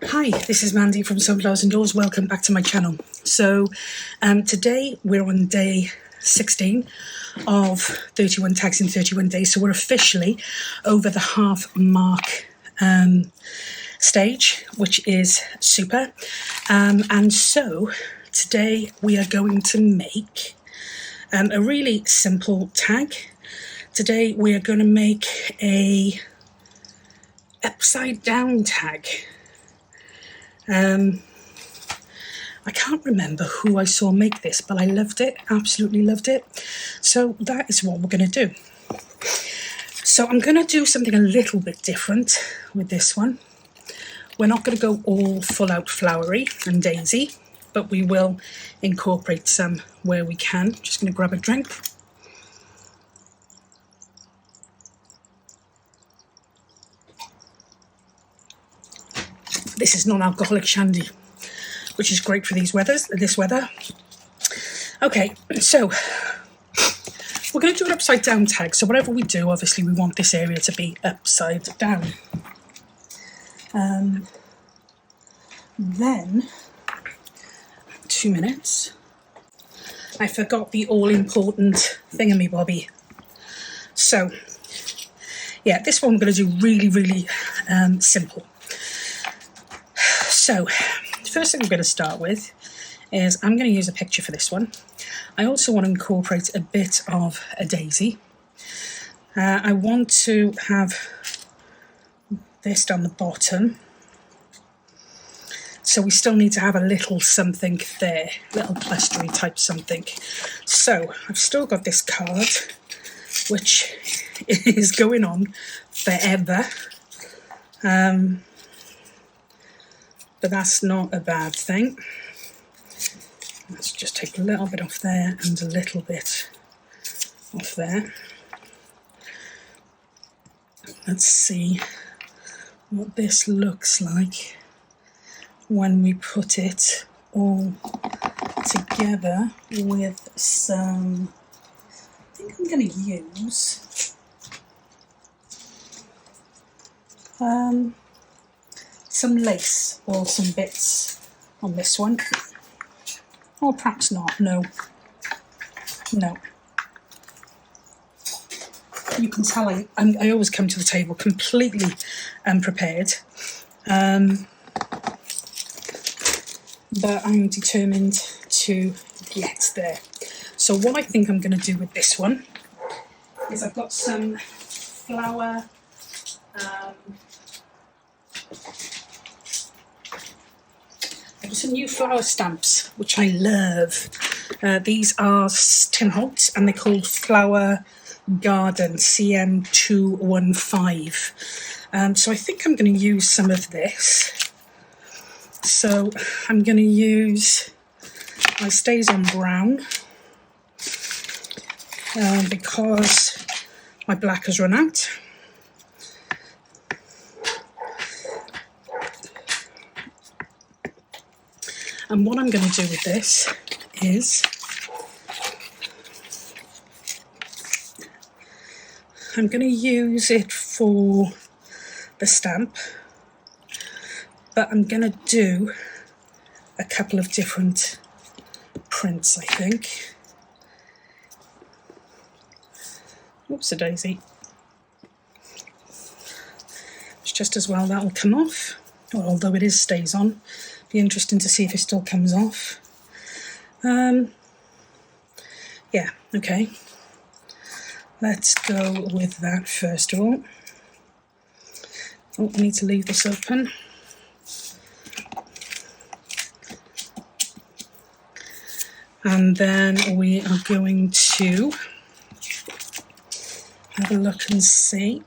Hi, this is Mandy from Sunflowers and Doors. Welcome back to my channel. So today we're on day 16 of 31 tags in 31 days. So we're officially over the half mark stage, which is super. And so today we are going to make a really simple tag. Today we are going to make a upside down tag. I can't remember who I saw make this, but I loved it, absolutely loved it. So that is what we're going to do. So I'm going to do something a little bit different with this one. We're not going to go all full out flowery and daisy, but we will incorporate some where we can. Just going to grab a drink. This is non-alcoholic shandy, which is great for this weather. Okay, so we're going to do an upside down tag. So whatever we do, obviously we want this area to be upside down. Then, 2 minutes. I forgot the all-important thingamybobby. So, yeah, this one we're going to do really simple. So, the first thing I'm going to start with is I'm going to use a picture for this one. I also want to incorporate a bit of a daisy. I want to have this down the bottom. So we still need to have a little something there, little clustery type something. So I've still got this card, which is going on forever. But that's not a bad thing. Let's just take a little bit off there and a little bit off there. Let's see what this looks like when we put it all together with some, I think I'm going to use some lace or some bits on this one. Or perhaps not, no. You can tell I always come to the table completely unprepared. But I'm determined to get there. So what I think I'm going to do with this one is I've got some flower some new flower stamps, which I love. These are Tim Holtz, and they're called Flower Garden CM215. So I think I'm going to use some of this. So I'm going to use my Stays on Brown because my black has run out. And what I'm going to do with this is I'm going to use it for the stamp, but I'm going to do a couple of different prints, I think. Oops, a daisy. It's just as well that'll come off, although it is stays on. Be interesting to see if it still comes off. Yeah, okay. Let's go with that first of all. Oh, I need to leave this open. And then we are going to have a look and see.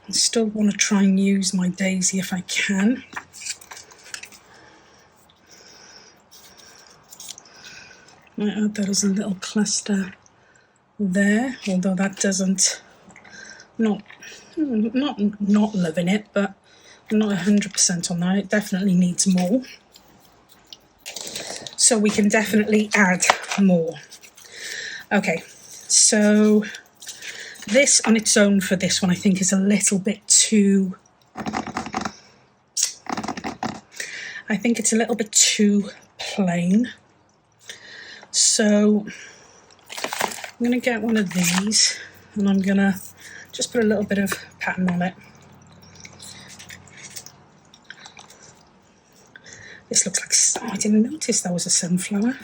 I still want to try and use my daisy if I can. Might add that as a little cluster there, although that doesn't, not loving it, but I'm not 100% on that. It definitely needs more. So we can definitely add more. Okay, so this on its own for this one I think is a little bit too I think it's a little bit too plain. So I'm going to get one of these and I'm going to just put a little bit of pattern on it. This looks like, oh, I didn't notice that was a sunflower.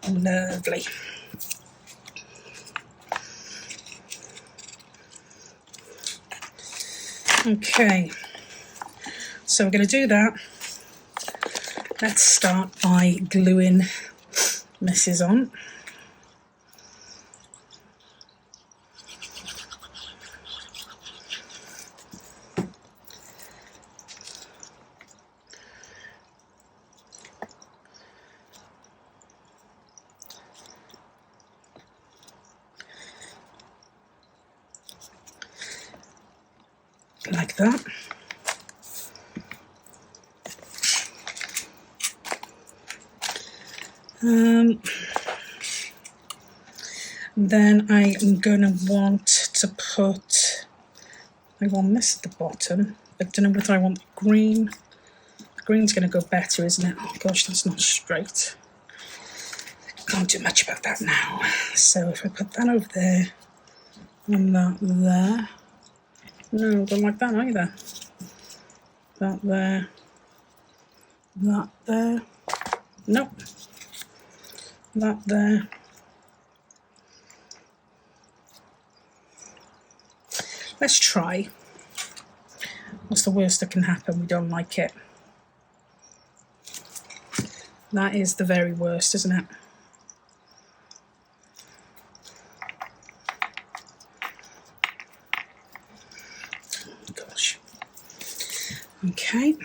Lovely. Okay, so we're going to do that. Let's start by gluing this on. Like that. Then I'm going to want to put, I want this at the bottom, but don't know whether I want green. The green's going to go better, isn't it? Oh gosh, that's not straight. Can't do much about that now. So if I put that over there, and that there. No, don't like that either. That there. That there. Nope. That there. Let's try. What's the worst that can happen? We don't like it. That is the very worst, isn't it? Gosh. Okay.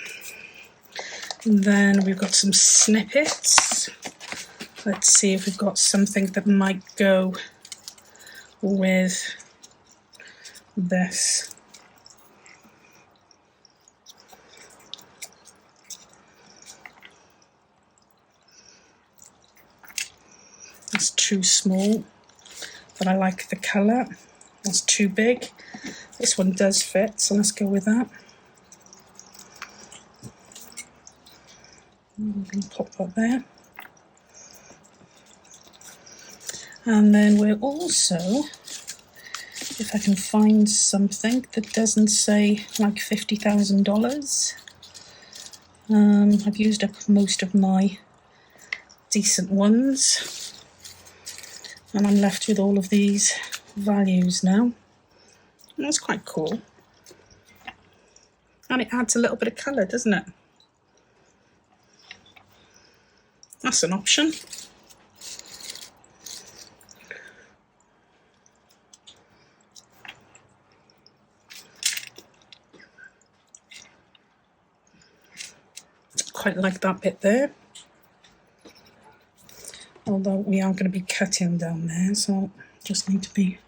And then we've got some snippets. Let's see if we've got something that might go with this. It's too small, but I like the colour. That's too big. This one does fit, so let's go with that. We can pop that there. And then we'll also, if I can find something that doesn't say like $50,000. I've used up most of my decent ones. And I'm left with all of these values now. And that's quite cool. And it adds a little bit of colour, doesn't it? That's an option. Quite like that bit there. Although we are going to be cutting down there, so just need to be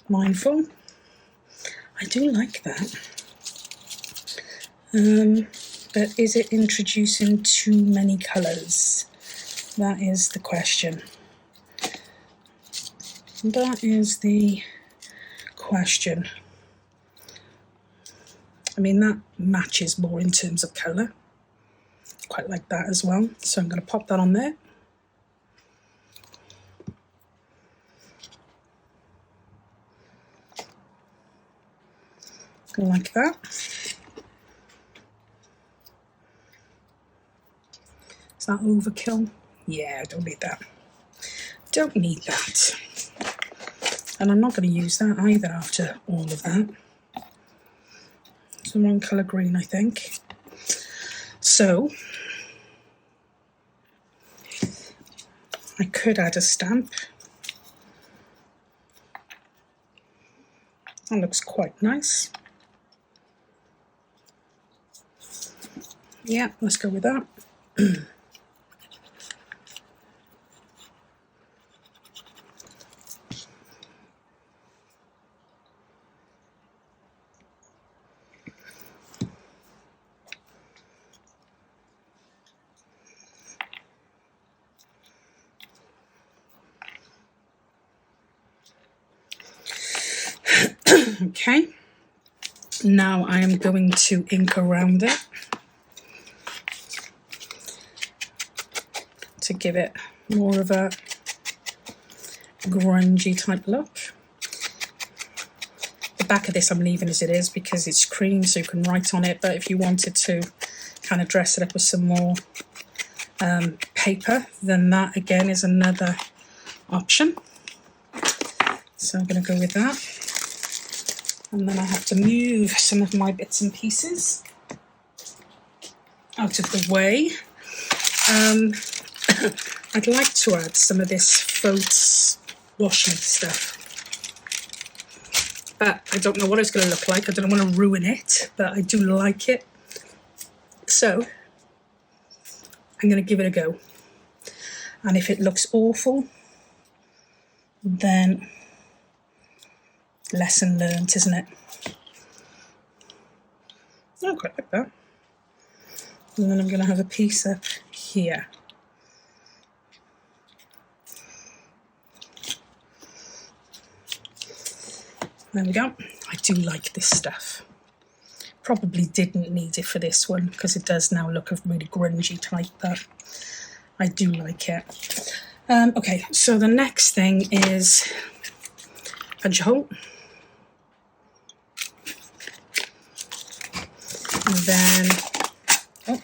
mindful. I do like that. But is it introducing too many colours? That is the question. That is the question. I mean, that matches more in terms of colour. Quite like that as well. So I'm going to pop that on there. Like that. Is that overkill? Yeah, I don't need that. Don't need that. And I'm not going to use that either after all of that. It's the wrong colour green, I think. So, I could add a stamp. That looks quite nice. Yeah, let's go with that. Okay, now I am going to ink around it. to give it more of a grungy type look. The back of this I'm leaving as it is because it's cream, so you can write on it, but if you wanted to kind of dress it up with some more paper, then that again is another option. So I'm going to go with that. And then I have to move some of my bits and pieces out of the way. I'd like to add some of this faux washi stuff, but I don't know what it's going to look like. I don't want to ruin it, but I do like it. So I'm going to give it a go. And if it looks awful, then lesson learnt, isn't it? I quite like that. And then I'm going to have a piece up here. There we go. I do like this stuff. Probably didn't need it for this one because it does now look a really grungy type, but I do like it. Okay, so the next thing is punch a hole. And then, oh,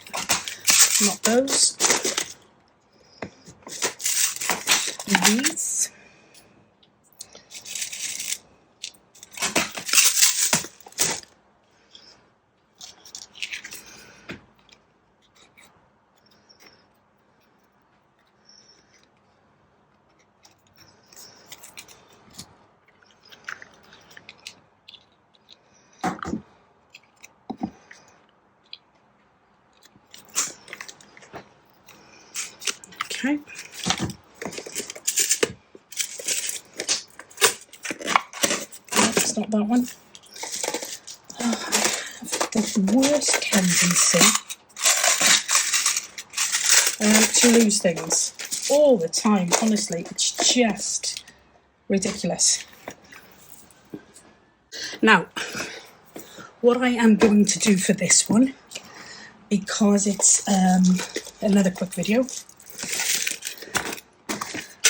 not those. These. Okay. No, it's not that one. I have the worst tendency to lose things all the time. Honestly, it's just ridiculous. Now, what I am going to do for this one, because it's another quick video,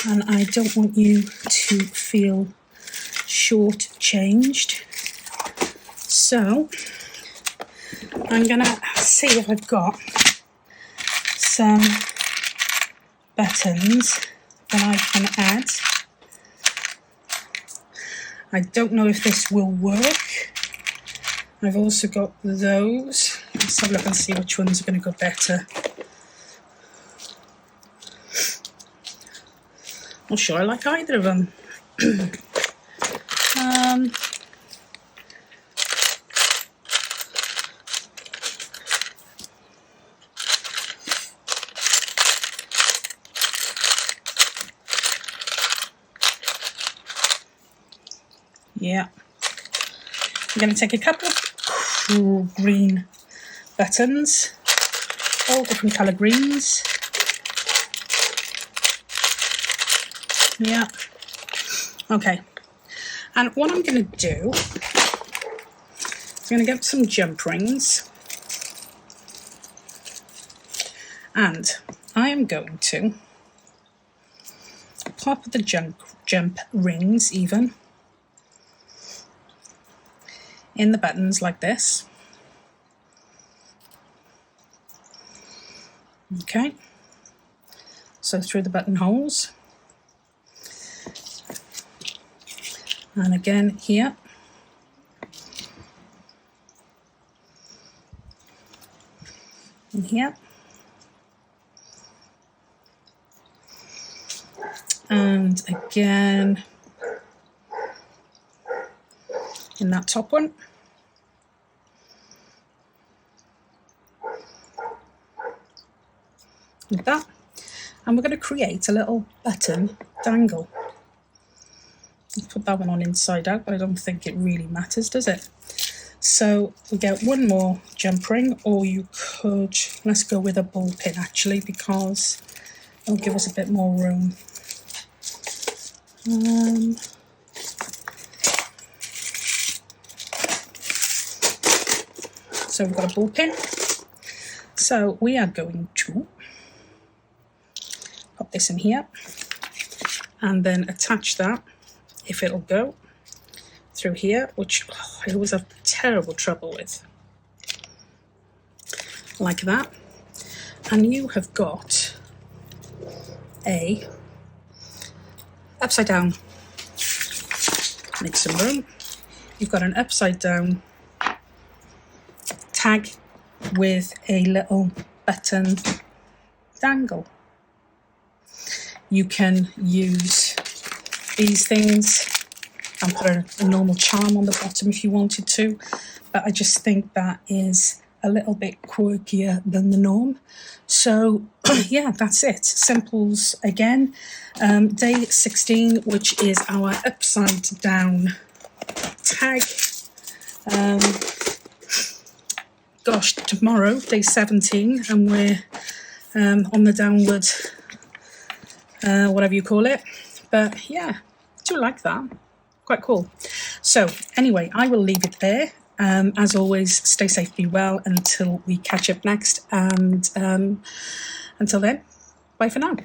and I don't want you to feel short-changed. So I'm going to see if I've got some buttons that I can add. I don't know if this will work. I've also got those. Let's have a look and see which ones are going to go better. Not sure I like either of them. Yeah. I'm going to take a couple of green buttons, all different colour greens. Yeah. Okay. And what I'm going to do, I'm going to get some jump rings. And I am going to pop the jump rings even in the buttons like this. Okay. So through the buttonholes. And again here. And here. And again in that top one. Like that. And we're going to create a little button dangle. Put that one on inside out, but I don't think it really matters, does it? So we get one more jump ring, or you could, let's go with a ball pin actually, because it'll give us a bit more room. So we've got a ball pin. So we are going to pop this in here and then attach that, if it'll go, through here, which I always have terrible trouble with. Like that. And you have got a upside down. Make some room. You've got an upside down tag with a little button dangle. You can use these things and put a normal charm on the bottom if you wanted to, but I just think that is a little bit quirkier than the norm. So yeah, that's it. Simples again. Day 16, which is our upside down tag. Gosh, tomorrow, day 17, and we're on the downward, whatever you call it. But yeah, I do like that. Quite cool. So anyway, I will leave it there. As always, stay safe, be well until we catch up next. And until then, bye for now.